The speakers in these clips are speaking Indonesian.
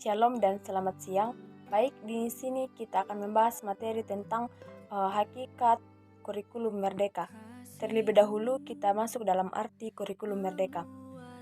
Shalom dan selamat siang. Baik, di sini kita akan membahas materi tentang hakikat kurikulum merdeka. Terlebih dahulu kita masuk dalam arti kurikulum merdeka.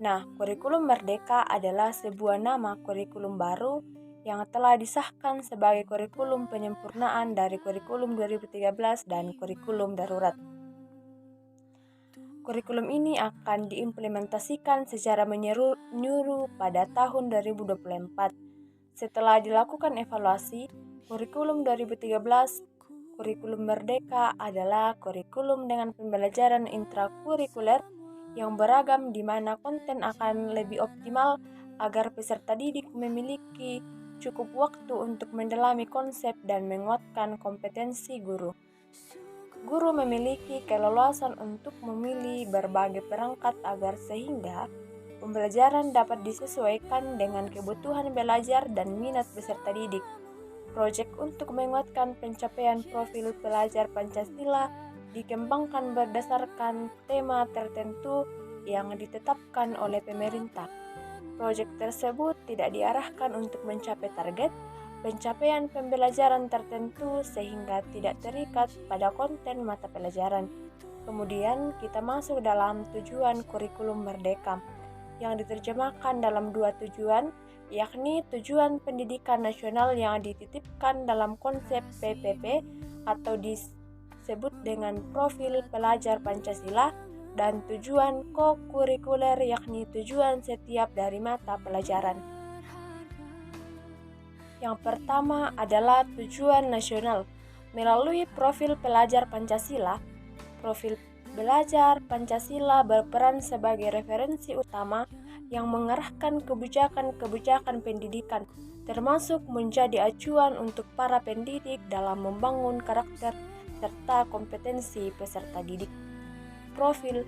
Nah, kurikulum merdeka adalah sebuah nama kurikulum baru yang telah disahkan sebagai kurikulum penyempurnaan dari kurikulum 2013 dan kurikulum darurat. Kurikulum ini akan diimplementasikan secara menyeluruh pada tahun 2024. Setelah dilakukan evaluasi, kurikulum 2013, kurikulum merdeka adalah kurikulum dengan pembelajaran intrakurikuler yang beragam di mana konten akan lebih optimal agar peserta didik memiliki cukup waktu untuk mendalami konsep dan menguatkan kompetensi guru. Guru memiliki keleluasan untuk memilih berbagai perangkat agar sehingga pembelajaran dapat disesuaikan dengan kebutuhan belajar dan minat peserta didik. Proyek untuk menguatkan pencapaian profil pelajar Pancasila dikembangkan berdasarkan tema tertentu yang ditetapkan oleh pemerintah. Proyek tersebut tidak diarahkan untuk mencapai target pencapaian pembelajaran tertentu sehingga tidak terikat pada konten mata pelajaran. Kemudian kita masuk dalam tujuan kurikulum merdeka yang diterjemahkan dalam dua tujuan, yakni tujuan pendidikan nasional yang dititipkan dalam konsep PPP atau disebut dengan profil pelajar Pancasila, dan tujuan kokurikuler yakni tujuan setiap dari mata pelajaran. Yang pertama adalah tujuan nasional. Melalui profil pelajar Pancasila, profil belajar Pancasila berperan sebagai referensi utama yang mengarahkan kebijakan-kebijakan pendidikan, termasuk menjadi acuan untuk para pendidik dalam membangun karakter serta kompetensi peserta didik. Profil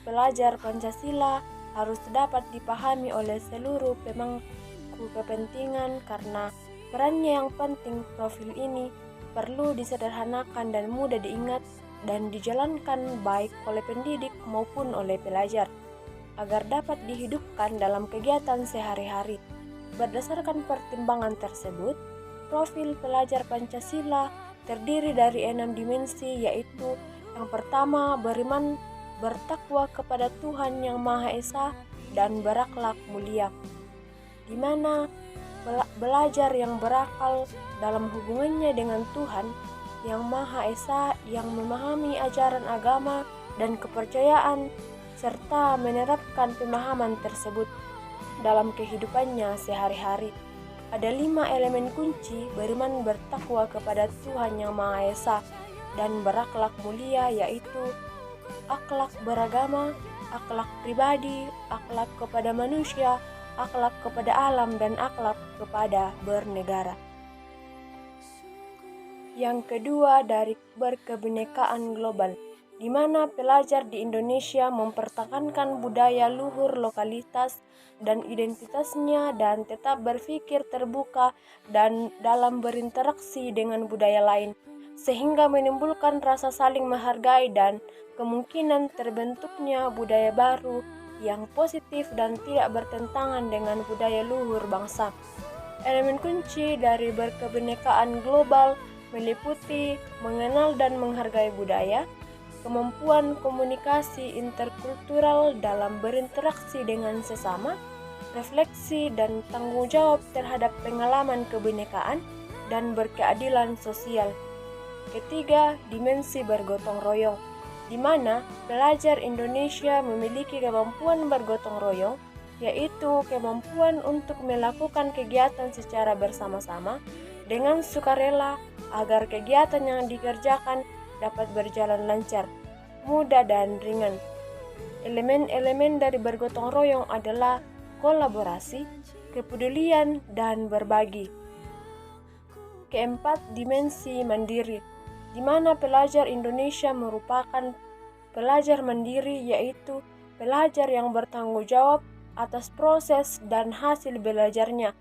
pelajar Pancasila harus dapat dipahami oleh seluruh pemangku kepentingan karena perannya yang penting. Profil ini perlu disederhanakan dan mudah diingat dan dijalankan baik oleh pendidik maupun oleh pelajar agar dapat dihidupkan dalam kegiatan sehari-hari. Berdasarkan pertimbangan tersebut, profil pelajar Pancasila terdiri dari 6 dimensi, yaitu yang pertama, beriman bertakwa kepada Tuhan Yang Maha Esa dan berakhlak mulia, di mana belajar yang berakal dalam hubungannya dengan Tuhan Yang Maha Esa, yang memahami ajaran agama dan kepercayaan serta menerapkan pemahaman tersebut dalam kehidupannya sehari-hari. Ada 5 elemen kunci beriman bertakwa kepada Tuhan Yang Maha Esa dan berakhlak mulia, yaitu akhlak beragama, akhlak pribadi, akhlak kepada manusia, akhlak kepada alam, dan akhlak kepada bernegara. Yang kedua, dari berkebinekaan global, di mana pelajar di Indonesia mempertahankan budaya luhur lokalitas dan identitasnya dan tetap berpikir terbuka dan dalam berinteraksi dengan budaya lain, sehingga menimbulkan rasa saling menghargai dan kemungkinan terbentuknya budaya baru yang positif dan tidak bertentangan dengan budaya luhur bangsa. Elemen kunci dari berkebinekaan global meliputi mengenal dan menghargai budaya, kemampuan komunikasi interkultural dalam berinteraksi dengan sesama, refleksi dan tanggung jawab terhadap pengalaman kebinekaan, dan berkeadilan sosial. Ketiga, dimensi bergotong royong, di mana pelajar Indonesia memiliki kemampuan bergotong royong, yaitu kemampuan untuk melakukan kegiatan secara bersama-sama dengan sukarela agar kegiatan yang dikerjakan dapat berjalan lancar, mudah, dan ringan. Elemen-elemen dari bergotong royong adalah kolaborasi, kepedulian, dan berbagi. Keempat, dimensi mandiri, di mana pelajar Indonesia merupakan pelajar mandiri, yaitu pelajar yang bertanggung jawab atas proses dan hasil belajarnya.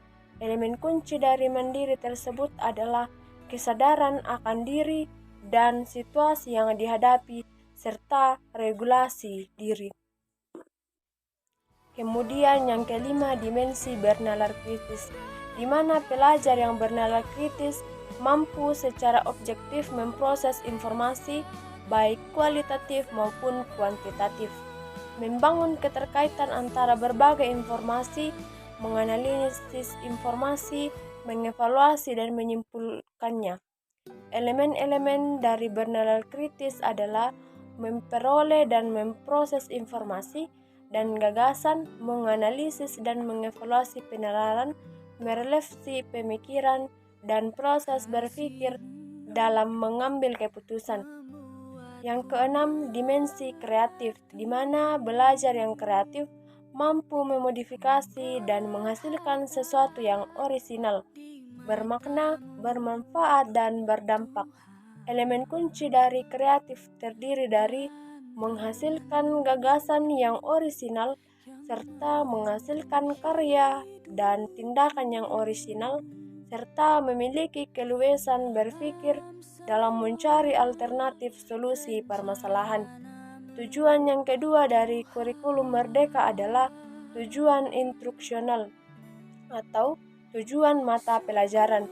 Elemen kunci dari mandiri tersebut adalah kesadaran akan diri dan situasi yang dihadapi serta regulasi diri. Kemudian yang kelima, dimensi bernalar kritis, di mana pelajar yang bernalar kritis mampu secara objektif memproses informasi baik kualitatif maupun kuantitatif, membangun keterkaitan antara berbagai informasi, menganalisis informasi, mengevaluasi dan menyimpulkannya. Elemen-elemen dari bernalar kritis adalah memperoleh dan memproses informasi dan gagasan, menganalisis dan mengevaluasi penalaran, merefleksi pemikiran, dan proses berpikir dalam mengambil keputusan. Yang keenam, dimensi kreatif, di mana belajar yang kreatif mampu memodifikasi dan menghasilkan sesuatu yang orisinal, bermakna, bermanfaat, dan berdampak. Elemen kunci dari kreatif terdiri dari menghasilkan gagasan yang orisinal, serta menghasilkan karya dan tindakan yang orisinal, serta memiliki keluasan berpikir dalam mencari alternatif solusi permasalahan. Tujuan yang kedua dari kurikulum merdeka adalah tujuan instruksional atau tujuan mata pelajaran.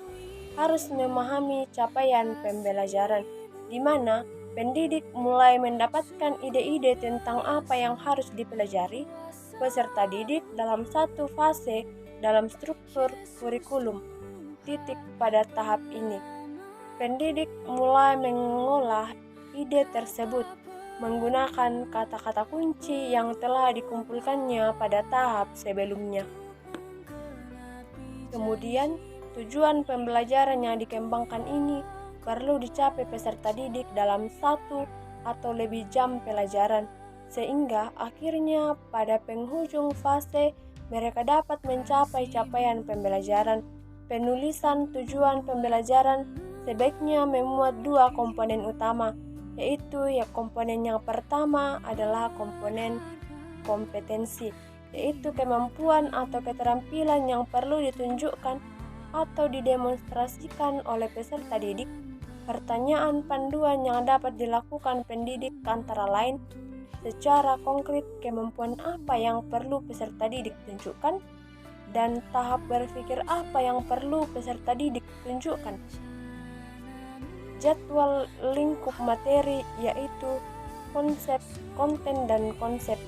Harus memahami capaian pembelajaran, di mana pendidik mulai mendapatkan ide-ide tentang apa yang harus dipelajari peserta didik dalam satu fase dalam struktur kurikulum. Pada tahap ini, pendidik mulai mengolah ide tersebut menggunakan kata-kata kunci yang telah dikumpulkannya pada tahap sebelumnya. Kemudian, tujuan pembelajaran yang dikembangkan ini perlu dicapai peserta didik dalam 1 atau lebih jam pelajaran, sehingga akhirnya pada penghujung fase mereka dapat mencapai capaian pembelajaran. Penulisan tujuan pembelajaran sebaiknya memuat 2 komponen utama, yaitu komponen yang pertama adalah komponen kompetensi, yaitu kemampuan atau keterampilan yang perlu ditunjukkan atau didemonstrasikan oleh peserta didik. Pertanyaan panduan yang dapat dilakukan pendidik antara lain, secara konkret kemampuan apa yang perlu peserta didik tunjukkan, dan tahap berpikir apa yang perlu peserta didik tunjukkan. Jadwal lingkup materi, yaitu konsep, konten, dan konsep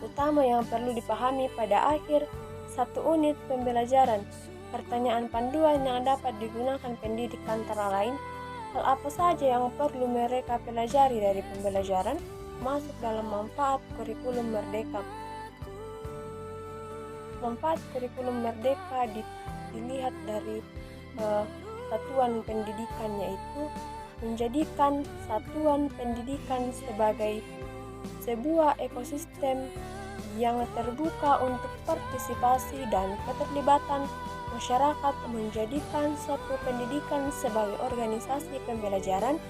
utama yang perlu dipahami pada akhir 1 unit pembelajaran. Pertanyaan panduan yang dapat digunakan pendidik antara lain, hal apa saja yang perlu mereka pelajari dari pembelajaran masuk dalam manfaat kurikulum merdeka. Manfaat kurikulum merdeka dilihat dari satuan pendidikan, yaitu menjadikan satuan pendidikan sebagai sebuah ekosistem yang terbuka untuk partisipasi dan keterlibatan masyarakat, menjadikan suatu pendidikan sebagai organisasi pembelajaran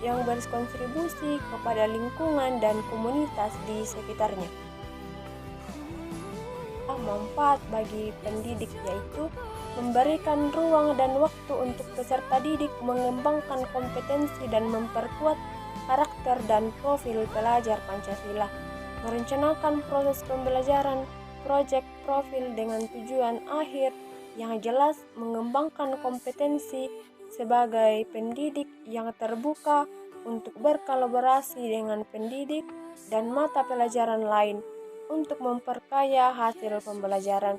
yang berkontribusi kepada lingkungan dan komunitas di sekitarnya. Manfaat bagi pendidik yaitu memberikan ruang dan waktu untuk peserta didik mengembangkan kompetensi dan memperkuat karakter dan profil pelajar Pancasila, merencanakan proses pembelajaran, proyek profil dengan tujuan akhir yang jelas, mengembangkan kompetensi sebagai pendidik yang terbuka untuk berkolaborasi dengan pendidik dan mata pelajaran lain untuk memperkaya hasil pembelajaran.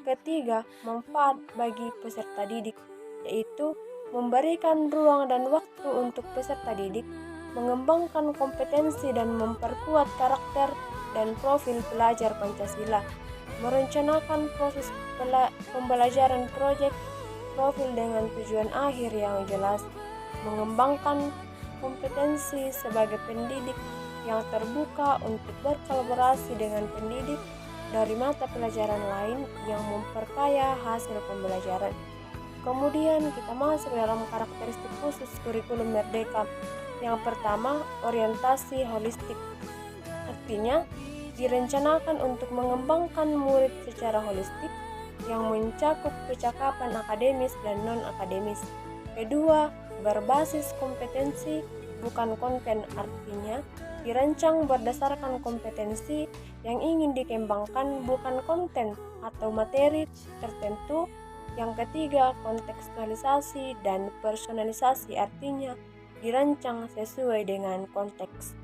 Ketiga, manfaat bagi peserta didik, yaitu memberikan ruang dan waktu untuk peserta didik mengembangkan kompetensi dan memperkuat karakter dan profil pelajar Pancasila, merencanakan proses pembelajaran proyek profil dengan tujuan akhir yang jelas, mengembangkan kompetensi sebagai pendidik yang terbuka untuk berkolaborasi dengan pendidik dari mata pelajaran lain yang memperkaya hasil pembelajaran. Kemudian kita masuk dalam karakteristik khusus kurikulum merdeka. Yang pertama, orientasi holistik. Artinya, direncanakan untuk mengembangkan murid secara holistik yang mencakup kecakapan akademis dan non-akademis. Kedua, berbasis kompetensi bukan konten, artinya dirancang berdasarkan kompetensi yang ingin dikembangkan, bukan konten atau materi tertentu. Yang ketiga, kontekstualisasi dan personalisasi, artinya dirancang sesuai dengan konteks.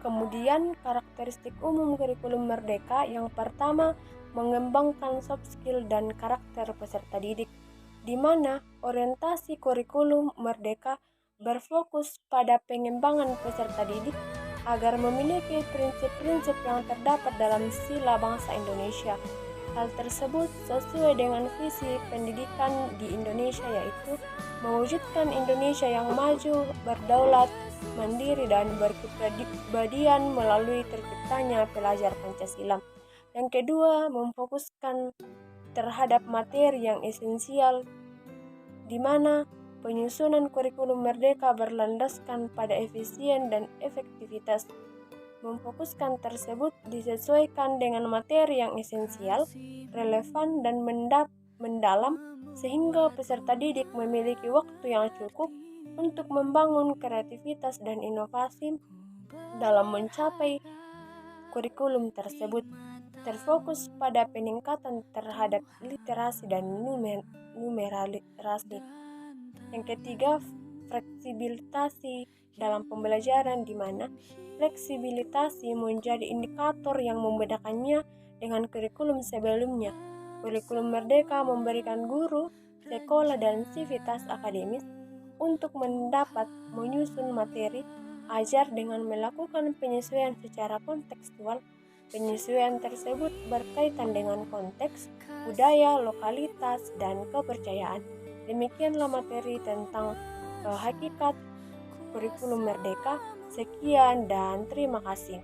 Kemudian, karakteristik umum kurikulum merdeka yang pertama, mengembangkan soft skill dan karakter peserta didik, di mana orientasi kurikulum merdeka berfokus pada pengembangan peserta didik agar memiliki prinsip-prinsip yang terdapat dalam Sila Bangsa Indonesia. Hal tersebut sesuai dengan visi pendidikan di Indonesia, yaitu mewujudkan Indonesia yang maju, berdaulat, mandiri, dan berkepribadian melalui terciptanya pelajar Pancasila. Yang kedua, memfokuskan terhadap materi yang esensial, di mana penyusunan kurikulum merdeka berlandaskan pada efisien dan efektivitas. Memfokuskan tersebut disesuaikan dengan materi yang esensial, relevan, dan mendalam, sehingga peserta didik memiliki waktu yang cukup untuk membangun kreativitas dan inovasi dalam mencapai kurikulum tersebut. Terfokus pada peningkatan terhadap literasi dan numerasi. Yang ketiga, fleksibilitas dalam pembelajaran, di mana fleksibilitas menjadi indikator yang membedakannya dengan kurikulum sebelumnya. Kurikulum merdeka memberikan guru, sekolah, dan sivitas akademis untuk mendapat menyusun materi ajar dengan melakukan penyesuaian secara kontekstual. Penyesuaian tersebut berkaitan dengan konteks, budaya, lokalitas, dan kepercayaan. Demikianlah materi tentang hakikat kurikulum merdeka. Sekian dan terima kasih.